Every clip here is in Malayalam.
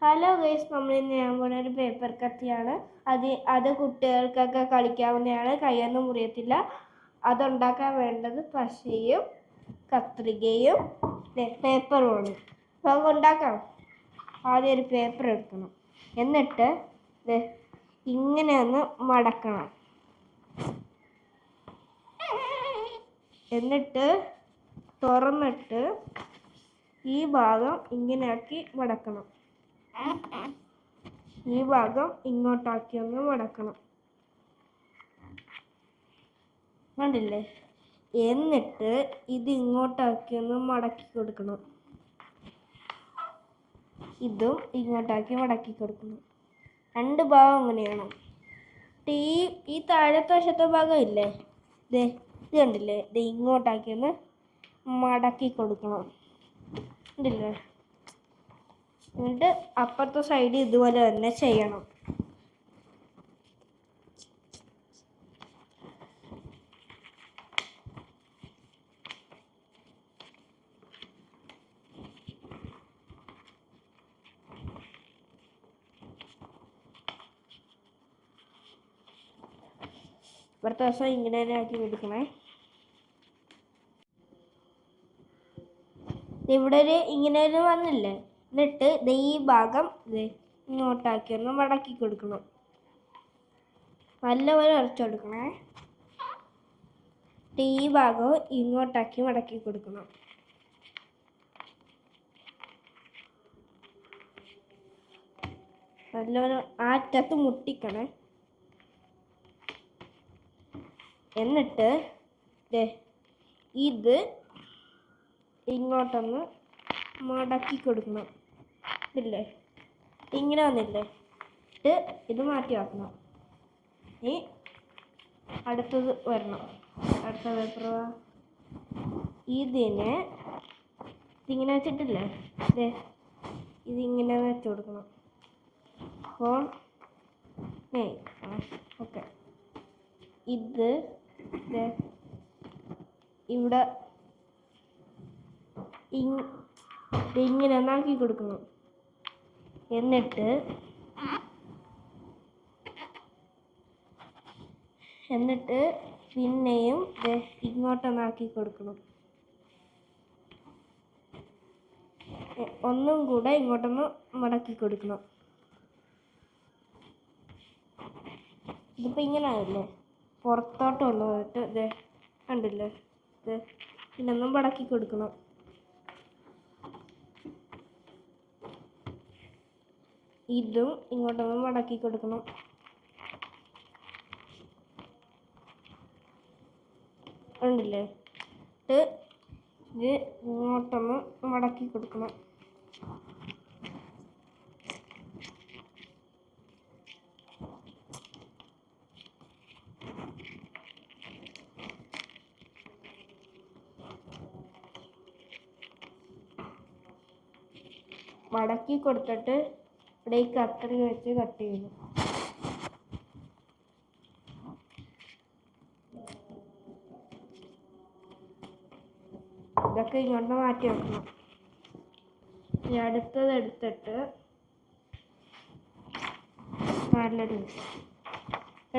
ഹലോ ഗൈസ്, നമ്മളിന്ന് ചെയ്യാൻ പോകുന്ന ഒരു പേപ്പർ കത്തിയാണ്. അത് കുട്ടികൾക്കൊക്കെ കളിക്കാവുന്നതാണ്. കയ്യൊന്നും മുറിയത്തില്ല. അതുണ്ടാക്കാൻ വേണ്ടത് പശയും കത്രികയും പേപ്പറുമാണ്. അപ്പോൾ അത് ഉണ്ടാക്കാം. ആദ്യം ഒരു പേപ്പർ എടുക്കണം. എന്നിട്ട് ഇങ്ങനെ ഒന്ന് മടക്കണം. എന്നിട്ട് തുറന്നിട്ട് ഈ ഭാഗം ഇങ്ങനെയാക്കി മടക്കണം. ഈ ഭാഗം ഇങ്ങോട്ടാക്കി ഒന്ന് മടക്കണം. കണ്ടില്ലേ? എന്നിട്ട് ഇത് ഇങ്ങോട്ടാക്കി ഒന്ന് മടക്കി കൊടുക്കണം. ഇതും ഇങ്ങോട്ടാക്കി മടക്കി കൊടുക്കണം. രണ്ട് ഭാഗം അങ്ങനെയാണ്. ഈ താഴത്തെ വശത്തെ ഭാഗം ഇല്ലേ, ഇത് കണ്ടില്ലേ? ഇത് ഇങ്ങോട്ടാക്കി ഒന്ന് മടക്കി കൊടുക്കണം. കണ്ടില്ലേ? എന്നിട്ട് അപ്പുറത്തെ സൈഡ് ഇതുപോലെ തന്നെ ചെയ്യണം. ഇപ്പുറത്തെ വശം ഇങ്ങനെ തന്നെ ആക്കി കൊടുക്കണേ. ഇവിടെ ഒരു ഇങ്ങനെ ഒരു വന്നില്ലേ? എന്നിട്ട് ഈ ഭാഗം ഇങ്ങോട്ടാക്കി ഒന്ന് മടക്കി കൊടുക്കണം. നല്ലപോലെ ഉരച്ചു കൊടുക്കണേ. ഈ ഭാഗവും ഇങ്ങോട്ടാക്കി മടക്കി കൊടുക്കണം. നല്ലപോലെ അറ്റത്ത് മുട്ടിക്കണേ. എന്നിട്ട് ഇത് ഇങ്ങോട്ടൊന്ന് മടക്കി കൊടുക്കണം. ഇല്ലേ? ഇങ്ങനെ വന്നില്ലേ? ഇത് മാറ്റി വെക്കണം. ഇനി അടുത്തത് വരണം. അടുത്ത പേപ്പർ ഇതിനെ ഇതിങ്ങനെ വെച്ചിട്ടില്ലേ? ഇതിങ്ങനെ വെച്ച് കൊടുക്കണം. അപ്പോൾ ഓക്കെ, ഇത് ഇവിടെ ഇങ്ങനെ ഒന്നാക്കി കൊടുക്കണം. എന്നിട്ട് പിന്നെയും ഇങ്ങോട്ടൊന്നാക്കി കൊടുക്കണം. ഒന്നും കൂടെ ഇങ്ങോട്ടൊന്ന് മടക്കി കൊടുക്കണം. ഇതിപ്പോൾ ഇങ്ങനെ ആയില്ലേ? പുറത്തോട്ട് കൊണ്ടുപോയിട്ട് കണ്ടില്ലേ? പിന്നൊന്നും മടക്കി കൊടുക്കണം. ഇതും ഇങ്ങോട്ടൊന്ന് മടക്കി കൊടുക്കണം. കണ്ടില്ലേ? ഇത് ഇങ്ങോട്ടൊന്ന് മടക്കി കൊടുക്കണം. മടക്കി കൊടുത്തിട്ട് ഇവിടെ ഈ കത്രിക വെച്ച് കട്ട് ചെയ്യുന്നു. ഇതൊക്കെ ഇങ്ങോട്ട് മാറ്റി വെക്കണം. ഇനി അടുത്തത് എടുത്തിട്ട് നല്ലൊരു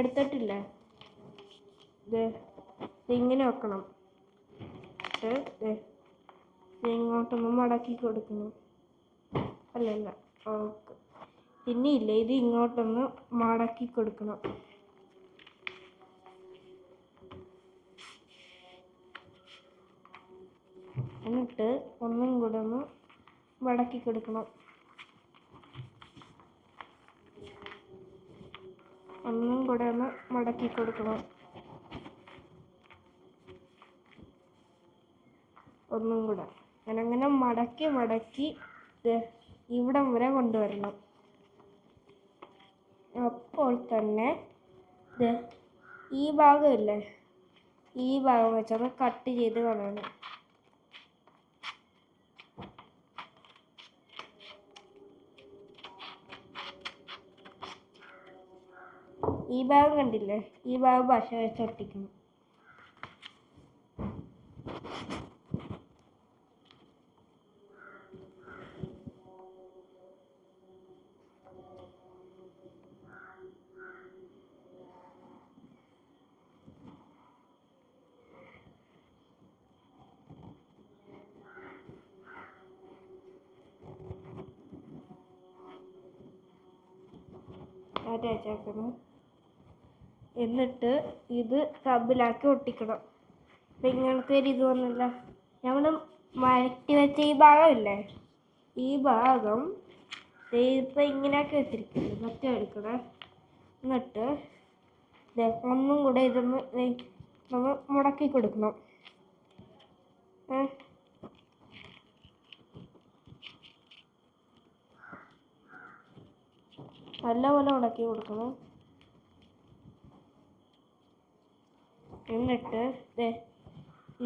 എടുത്തിട്ടില്ലേ? ഇങ്ങനെ വെക്കണം. ഇങ്ങോട്ടൊന്ന് മടക്കി കൊടുക്കണം. അല്ലല്ല, ഓക്കെ. പിന്നെ ഇല്ലേ, ഇത് ഇങ്ങോട്ടൊന്ന് മടക്കി കൊടുക്കണം. എന്നിട്ട് ഒന്നും കൂടെ ഒന്ന് മടക്കി കൊടുക്കണം. ഒന്നും കൂടെ ഒന്ന് മടക്കി കൊടുക്കണം. ഒന്നും കൂടെ അങ്ങനെ മടക്കി ഇവിടം വരെ കൊണ്ടുവരണം. അപ്പോൾ തന്നെ ഈ ഭാഗമില്ലേ, ഈ ഭാഗം വെച്ചൊന്ന് കട്ട് ചെയ്ത് കളയണം. ഈ ഭാഗം കണ്ടില്ലേ? ഈ ഭാഗം പശ വെച്ച് ഒട്ടിക്കണം. മാറ്റി വെച്ചേക്കണം. എന്നിട്ട് ഇത് ടബിലാക്കി ഒട്ടിക്കണം. അപ്പം ഇങ്ങനത്തെ ഒരു ഇത് വന്നില്ല. നമ്മൾ മാറ്റി വെച്ച ഈ ഭാഗമില്ലേ, ഈ ഭാഗം ഇപ്പം ഇങ്ങനെയാക്കി വെച്ചിരിക്കുന്നത് മറ്റേ എടുക്കണം. എന്നിട്ട് ഒന്നും കൂടെ ഇതൊന്ന് നമ്മൾ മുടക്കി കൊടുക്കണം. നല്ലപോലെ മുടക്കി കൊടുക്കണം. എന്നിട്ട്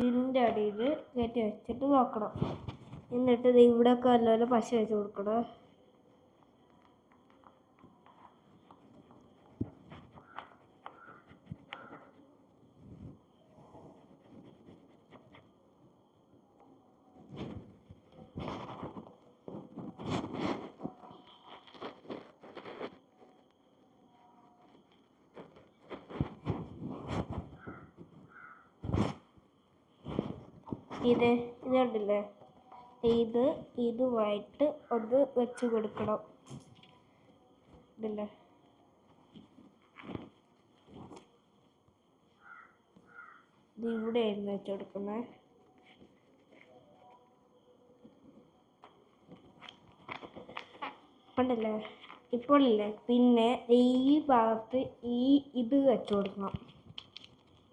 ഇതിൻ്റെ അടിയിൽ കയറ്റി വെച്ചിട്ട് നോക്കണം. എന്നിട്ട് ഇവിടെയൊക്കെ നല്ലപോലെ പശ വെച്ച് കൊടുക്കണം. ഇത് കണ്ടില്ലേ, ഇതുമായിട്ട് ഒന്ന് വെച്ച് കൊടുക്കണം. ഇതല്ലേ, ഇത് ഇവിടെയായിരുന്നു വെച്ച് കൊടുക്കുന്നത്. കണ്ടില്ലേ, ഇപ്പോഴില്ലേ. പിന്നെ ഈ ഭാഗത്ത് ഇത് വെച്ച് കൊടുക്കണം.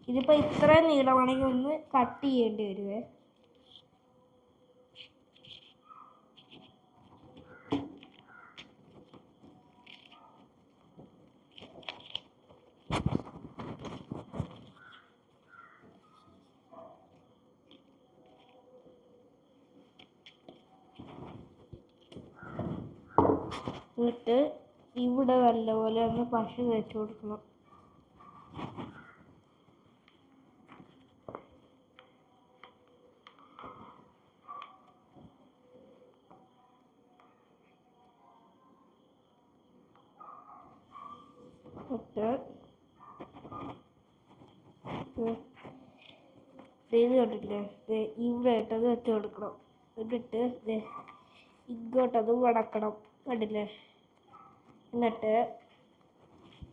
ഇതിപ്പോൾ ഇത്രയും നീളമാണെങ്കിൽ ഒന്ന് കട്ട് ചെയ്യേണ്ടി വരുവേ. എന്നിട്ട് ഇവിടെ നല്ലപോലെ ഒന്ന് പശ തേച്ച് കൊടുക്കണം. ഇത് കണ്ടില്ലേ, ഇവിടെ ആയിട്ടത് വെച്ച് കൊടുക്കണം. എന്നിട്ട് ഇങ്ങോട്ടത് വടക്കണം. കണ്ടില്ലേ, എന്നിട്ട്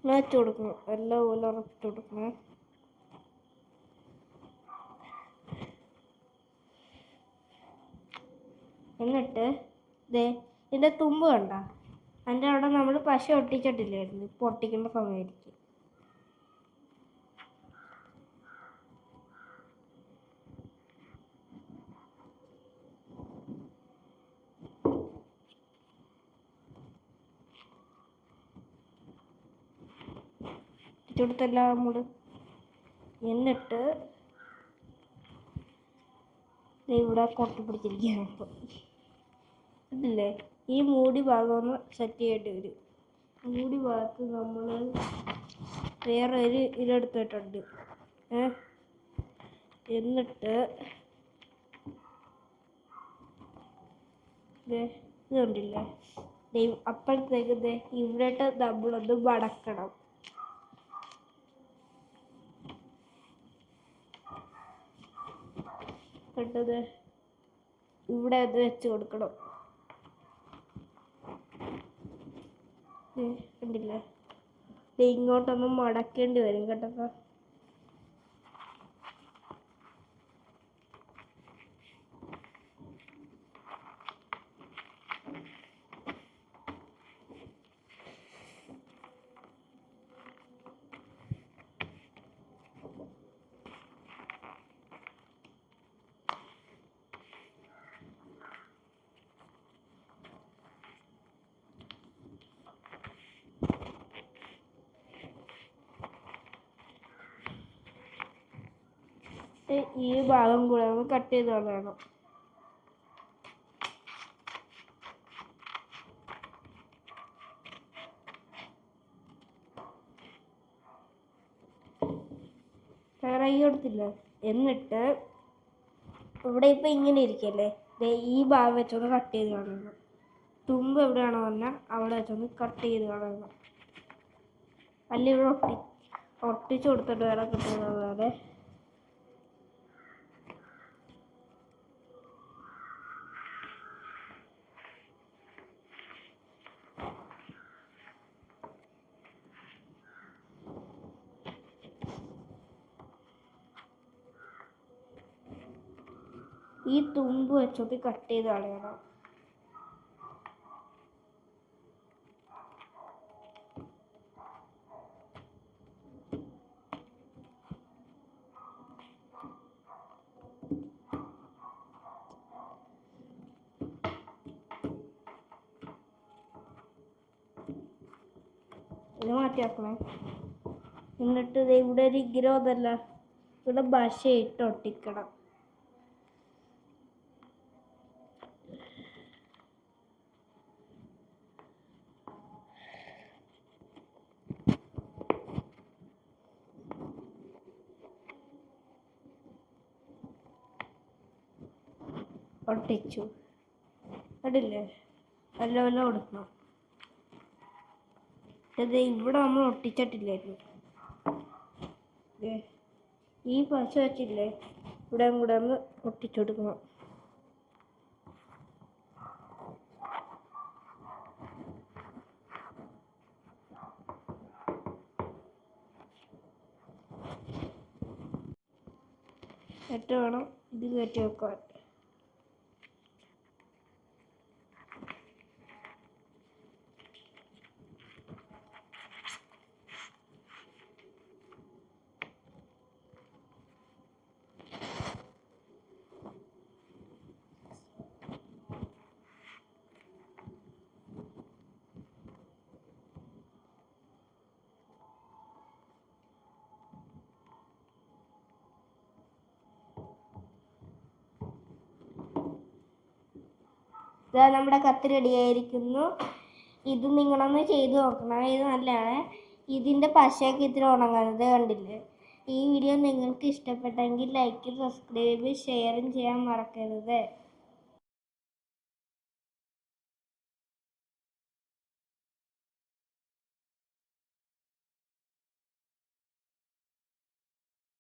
വെച്ച് കൊടുക്കണം. എല്ലാം പോലെ ഉറപ്പിച്ച് കൊടുക്കണം. എന്നിട്ട് ഇതിൻ്റെ തുമ്പ് കണ്ട, അതിൻ്റെ അവിടെ നമ്മൾ പശ ഒട്ടിച്ചിട്ടില്ലായിരുന്നു. ഇപ്പോൾ ഒട്ടിക്കേണ്ട സമയമായിരിക്കും. ചുടുത്തെല്ലാം മൂട്. എന്നിട്ട് ഇവിടെ കൊട്ടി പിടിച്ചിരിക്കുകയാണ്. ഇതില്ലേ, ഈ മൂടി ഭാഗം ഒന്ന് സെറ്റ് ചെയ്യേണ്ടി വരും. മൂടി ഭാഗത്ത് നമ്മൾ വേറെ ഒരു ഇതെടുത്തിട്ടുണ്ട്. എന്നിട്ട് ഇത് കണ്ടില്ലേ, അപ്പോഴത്തേക്ക് ഇവിടെയിട്ട് നമ്മളൊന്ന് വടക്കണം. കണ്ടത്, ഇവിടെ അത് വെച്ച് കൊടുക്കണം. കണ്ടില്ലേ, ഇങ്ങോട്ടൊന്നും മടക്കേണ്ടി വരും കേട്ടോ. ഈ ഭാഗം കൂടെ ഒന്ന് കട്ട് ചെയ്ത് കളയണം. തയ്യാറാക്കി കൊടുത്തില്ല. എന്നിട്ട് ഇവിടെ ഇപ്പം ഇങ്ങനെ ഇരിക്കല്ലേ, ഈ ഭാഗം വെച്ചൊന്ന് കട്ട് ചെയ്ത് കളയണം. തുമ്പ് എവിടെയാണോ പറഞ്ഞാൽ അവിടെ വെച്ചൊന്ന് കട്ട് ചെയ്ത് കളയണം. അല്ല ഇവിടെ ഒട്ടിച്ച് കൊടുത്തിട്ട് വേറെ കിട്ടുന്നത്. ഈ തുമ്പ് വെച്ചോട്ട് കട്ട് ചെയ്ത് കളയണം. ഇത് മാറ്റിയാക്കണേ. എന്നിട്ട് ഇവിടെ ഒരു ഇഗ്രോതല്ല, ഇവിടെ ബഷയിട്ട് ഒട്ടിക്കണം. ഒട്ടിച്ചു അതില്ലേ എല്ലാം കൊടുക്കണം. ഇത് ഇവിടെ നമ്മൾ ഒട്ടിച്ചിട്ടില്ലായിരുന്നു. ഈ പശ വെച്ചില്ലേ ഇവിടെ കൂടെ ഒന്ന് ഒട്ടിച്ചെടുക്കണം. എന്നിട്ട് വേണം ഇത് കയറ്റി വെക്കാൻ. ഇതാ നമ്മുടെ കത്ത് റെഡിയായിരിക്കുന്നു. ഇത് നിങ്ങളൊന്ന് ചെയ്ത് നോക്കണം, ഇത് നല്ലതാണ്. ഇതിൻ്റെ പശയൊക്കെ ഇത്തിരി ഉണങ്ങുന്നത് കണ്ടില്ലേ. ഈ വീഡിയോ നിങ്ങൾക്ക് ഇഷ്ടപ്പെട്ടെങ്കിൽ ലൈക്ക്, സബ്സ്ക്രൈബ്, ഷെയറും ചെയ്യാൻ മറക്കരുത്.